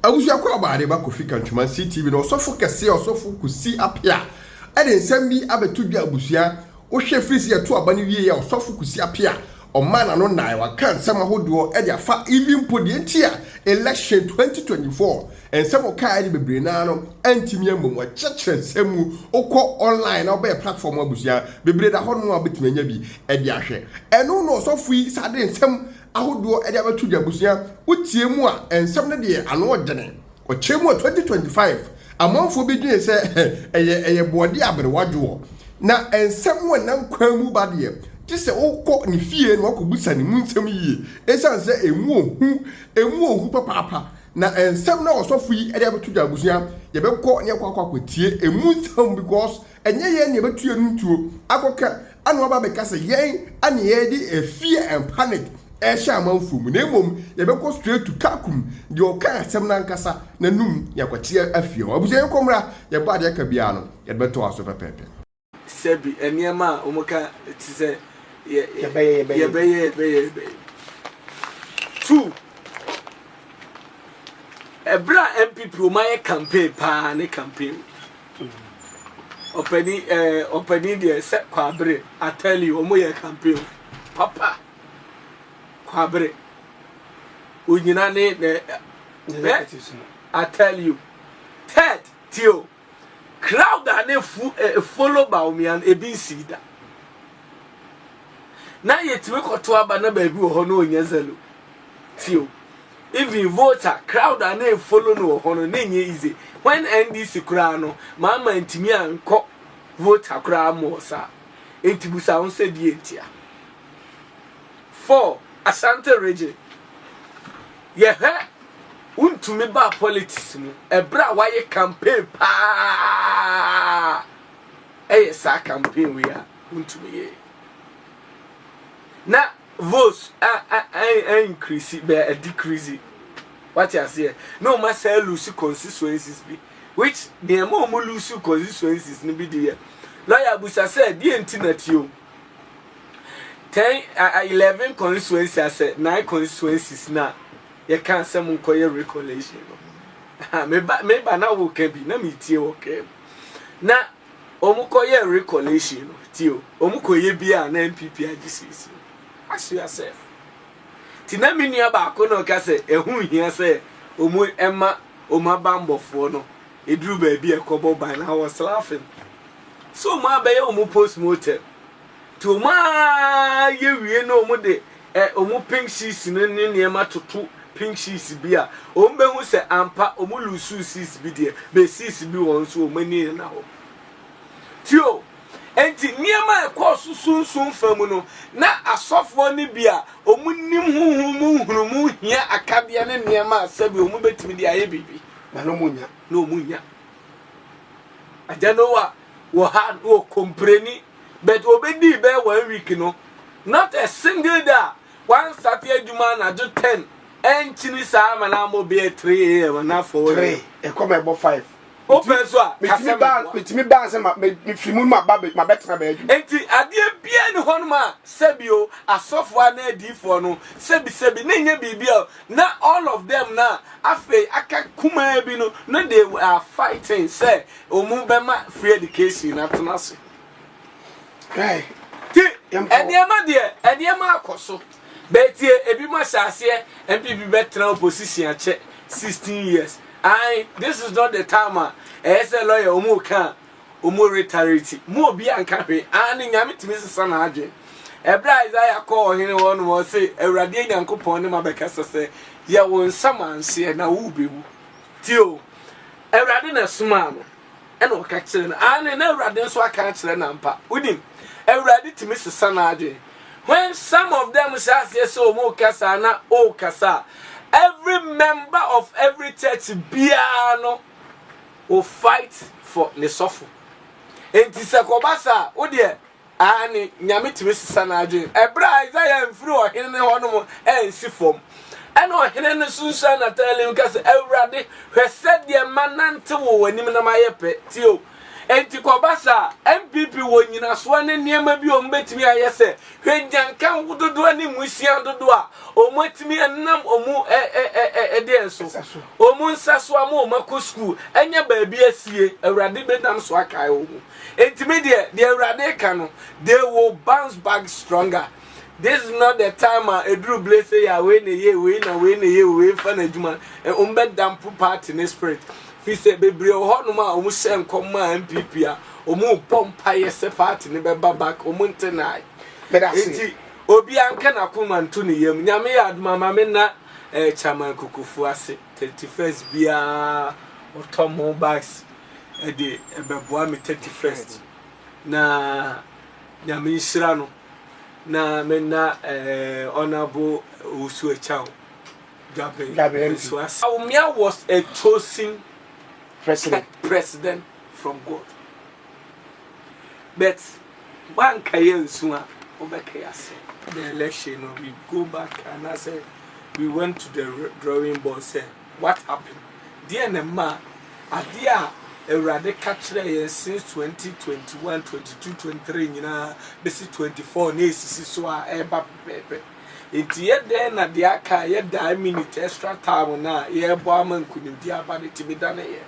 awusu akwa baade ba Kofi Kantuma CTV no osofo kese osofo Kusi Appiah ade nsem bi abetu dwa abusua wo hwe frisi eto aba ne wie ya osofo Kusi Appiah omana no nai wa kan nsem ahodo ade afa even podi entia election 2024 ensem o kai de bebre na no antimi amom wa chekere nsemu okọ online na oba platform abusua bebre da hono abetimi anya bi ade ahwe eno no osofo yi sade nsem ahodo ade abetu dwa abusua wotie mu a ensem ne de ano odene o chemu 2025 amonfo bi dwen se eye bode abrewadwo na ensem wonam kwamu bade tise okọ ni fie no akobusa ni munsem yie esan se emu ohu papa na ensem na osofo yi ade abetu dwa abusua ye bekọ ne akwatie emu nsem because enye ye ne betu entuo akoka anu aba bekase yen ane ye di fear and panic esha manfu mu na emom ye bekọ straight to kakum de oka asem na nkasa na num yakwatie afie abusua enkomra ye ba de ka bia no ye beto aso pepepe sebi eniema omoka tise ye two ebra MPP o my campaign pa ne campaign openi de se kwabre I tell you omo ye campaign papa kwabre unyina ne I tell you third tio crowd and follow Bawumia e bin sida na yetime koto aba na ba bi wo ho no onyazalo tio even voter crowd and follow no ho no na nye easy when NDC kura no mama ntimi anko voter kura mo sa entibusa on se die ntia 4 Asante region ye he untumi ba politics mu ebra waye campaign pa sa campaign we a untumi ye na votes increase be a decrease what you say no ma say lose constituencies be which the more lose constituencies ni be there lawyer busa say the antinatio 11 constituencies say 9 constituencies na you can't say munkoye recollection me ba na wo can be na me tie wo can na omukoye recollection tio omukoye bia na MPP agisi ask yourself tina minia ba ko no ka se ehun hia se omu ema bambofo no eduru ba bi ekobo ban na was laughing so ma be omu post mortem to ma ye wie no omu de omu pink sheets ne niema toto pink sheets bia omu be hu se ampa omu lusu sheets bi de be sheets bi won so omu ni na ho tio enti niema ekọ susunsun famu no na asofo ni bia omunim huhumu hia akabia ne niema asabi omu betimi di aye bibi na no munya ajano wo ha wo compreni but obedi be 1 week no not a single day one Saturday juma na do 10 enchini sa ma na mo be 3 am na 4 e come ebo 5 open so a metimi ban se ma fimu ma betra ba aju enti ade bia ni honma sebio asofo na adifo no sebi na nya bibia na all of them na afi aka kuma bi no no they are fighting say omu be ma free education na tenase right ti eniema akoso betie ebi ma hyase MPP betra opposition ache 16 years this is not the time as a lawyer omu retirity mo bi anka hwe ani nyame timi sesa na adwe ebra Isaiah call hene won mo say awrade nyankopon ne mabekasa say ye won samanse na wo bewu tio awrade na suma no e no ka kire na ani na awrade nso aka kire na mpa unim awrade timi sesa na adwe when some of them say so mo kasa na o kasa every member of every church biano will fight for the sofo. Enti se kobasa wo de ani nyame timi sisa na adwen ebra Isaiah mfiri ohene ne hono ensi fom ena ohene ne sunsa na tele nka se awrade hwese de manante wo wanim na mayepe tio enti kobasa MPP wo nyina so ne niema bi o mbetimi ayese hwenjanka wododo ani musia dodo a o matimi enam omu de enso omu nsaso am o mako school enya baabi asie awrade bedam so akai omu enti me de awrade ka no they will bounce back stronger. This is not the time Edru Blaze say we na ye we fa na adwuma umbed dampu party in spirit fi say bebre ho no ma omu se nkom ma MPP a omu pompa yese party ne beba back omu ntenai enti obi anka na kuma nto ne yam nyame ya aduma ma me na chairman kukufu ase 31st bia otomo bags de ebeboa me 31st na nyame nshira no na mena honorable Usu Echao Bawumia was a chosen president from God. But one kayen suma obekayase. The election we go back and I said we went to the drawing board said what happened? Dear Nema adia Erade catcher since 2021, 22, 23, basi 24 na esisi so a eba pepe. Enti ye den na de aka ye da minute extra time na ye bo amankunim di aba de tibida na ye.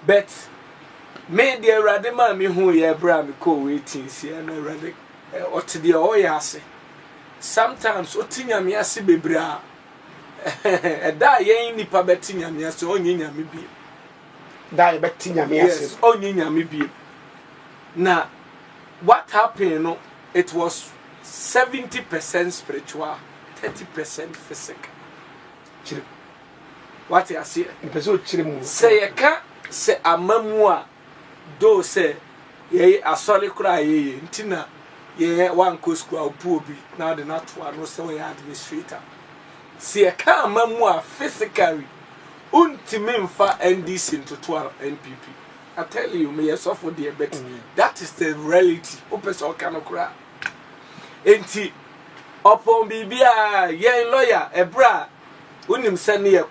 But me de Erade ma me hu ye bra me ko waiting si na Erade ot de o ya ase. Sometimes otinya me ase bebra. Da ye nipa betinya me ase onyenya me bi. Yes, only nyame. Now, what happened? No, it was 70% spiritual, 30% physical. What you see? Say a cat, say a mamua, do say, ye a solid cry, ye, Tina, ye, one coast crowd, poor be, now the not one was so administrator. See a car mamua physically. Untimim fa NDC into 12 NPP. I tell you, may suffer the bet. That is the reality. Open so cannot cry. Enti upon Bibia, ye lawyer, a bra, unim send me a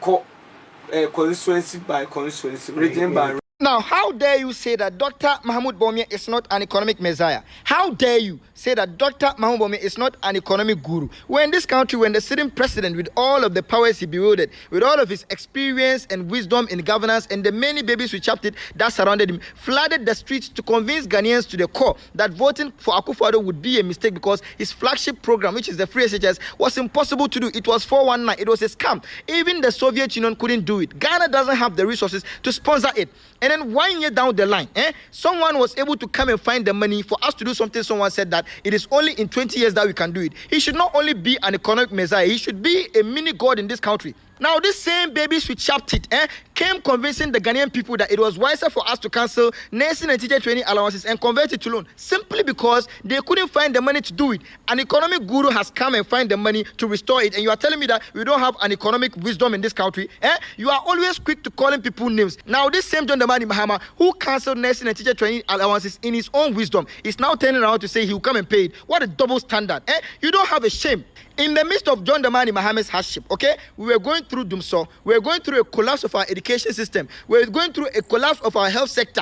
constituency by constituency, region by. Now, how dare you say that Dr. Mahmoud Bawumia is not an economic messiah? How dare you say that Dr. Mahmoud Bawumia is not an economic guru? We're in this country, when the sitting president, with all of the powers he bewielded, with all of his experience and wisdom in governance, and the many babies we chapped it that surrounded him, flooded the streets to convince Ghanaians to the core that voting for Akufo-Addo would be a mistake because his flagship program, which is the free SHS, was impossible to do. It was 419. It was a scam. Even the Soviet Union couldn't do it. Ghana doesn't have the resources to sponsor it. And then 1 year down the line, someone was able to come and find the money for us to do something. Someone said that it is only in 20 years that we can do it. He should not only be an economic messiah, he should be a mini god in this country. Now, this same babies with chapped it came convincing the Ghanaian people that it was wiser for us to cancel nursing and teacher training allowances and convert it to loan, simply because they couldn't find the money to do it. An economic guru has come and find the money to restore it, and you are telling me that we don't have an economic wisdom in this country? You are always quick to calling people names. Now, this same John Dramani Mahama, who cancelled nursing and teacher training allowances in his own wisdom, is now turning around to say he will come and pay it. What a double standard. You don't have a shame. In the midst of John Dramani Mahama's hardship, we were going through Dumso, we were going through a collapse of our education system, we were going through a collapse of our health sector,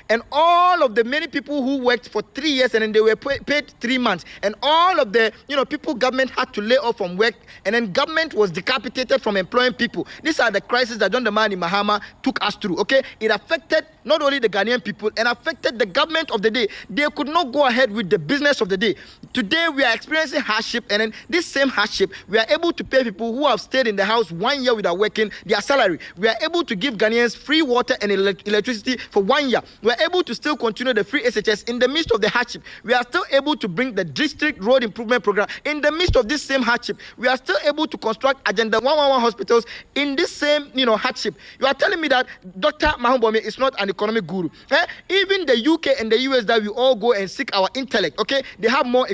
and all of the many people who worked for 3 years and then they were paid 3 months, and all of the people government had to lay off from work, and then government was decapitated from employing people. These are the crises that John Dramani Mahama took us through. It affected not only the Ghanaian people, and affected the government of the day. They could not go ahead with the business of the day. Today we are experiencing hardship, and then this same hardship, we are able to pay people who have stayed in the house 1 year without working their salary. We are able to give Ghanaians free water and electricity for 1 year. We are able to still continue the free SHS in the midst of the hardship. We are still able to bring the district road improvement program in the midst of this same hardship. We are still able to construct Agenda 111 hospitals in this same hardship. You are telling me that Dr. Mahmoud Bawumia is not an economic guru. Even the UK and the US that we all go and seek our intellect, they have more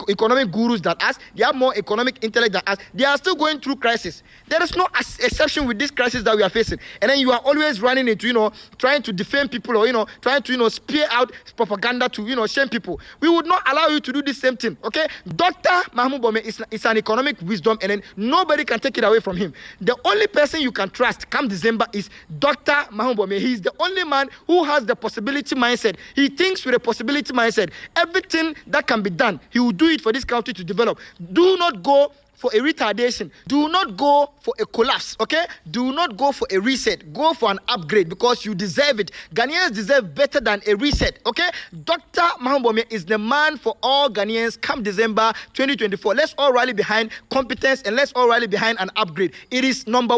economic gurus than us. They have more economic intellect than us. They are still going through crisis. There is no exception with this crisis that we are facing. And then you are always running into, trying to defame people or, trying to, spear out propaganda to, shame people. We would not allow you to do the same thing, okay? Dr. Mahmoud Bawumia is an economic wisdom, and then nobody can take it away from him. The only person you can trust come December is Dr. Mahmoud Bawumia. He is the only man who has the possibility mindset. He thinks with a possibility mindset. Everything that can be done, he will do it for this country to develop. Do not go for a retardation. Do not go for a collapse, okay? Do not go for a reset. Go for an upgrade because you deserve it. Ghanaians deserve better than a reset, okay? Dr. Mahmoud Bawumia is the man for all Ghanaians come December 2024. Let's all rally behind competence and let's all rally behind an upgrade. It is number